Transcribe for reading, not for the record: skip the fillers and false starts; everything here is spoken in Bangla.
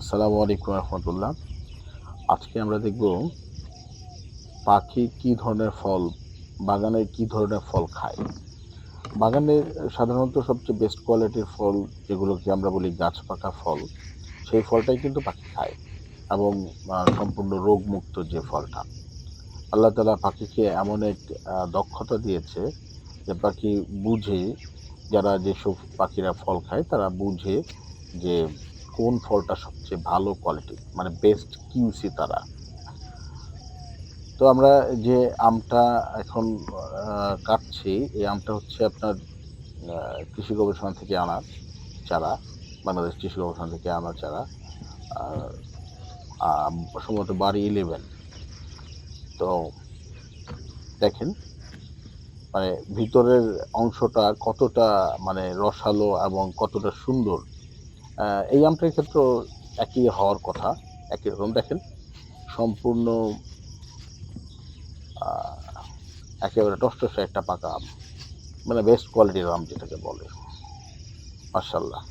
আসসালামু আলাইকুম রহমতুল্লাহ। আজকে আমরা দেখব পাখি কি ধরনের ফল, বাগানে কি ধরনের ফল খায়। বাগানের সাধারণত সবচেয়ে বেস্ট কোয়ালিটির ফল, যেগুলোকে আমরা বলি গাছ পাকা ফল, সেই ফলটাই কিন্তু পাখি খায় এবং সম্পূর্ণ রোগমুক্ত যে ফলটা। আল্লাহ তাআলা পাখিকে এমন এক দক্ষতা দিয়েছে যে পাখি বুঝে, যারা যেসব পাখিরা ফল খায় তারা বুঝে যে কোন ফলটা সবচেয়ে ভালো কোয়ালিটি, মানে বেস্ট কিউসি তারা। তো আমরা যে আমটা এখন কাটছি, এই আমটা হচ্ছে আপনার কৃষি গবেষণা থেকে আনা চারা, বাংলাদেশ কৃষি গবেষণা থেকে আনা চারা। আর সম্ভবত বাড়ি 11। তো দেখেন, মানে ভিতরের অংশটা কতটা মানে রসালো এবং কতটা সুন্দর। এই আমটার ক্ষেত্রেও একই হওয়ার কথা, একই রকম। দেখেন, সম্পূর্ণ আ একেবারে টসটসে একটা পাকা আম। মানে বেস্ট কোয়ালিটির আম যেটাকে বলে। মাশাআল্লাহ।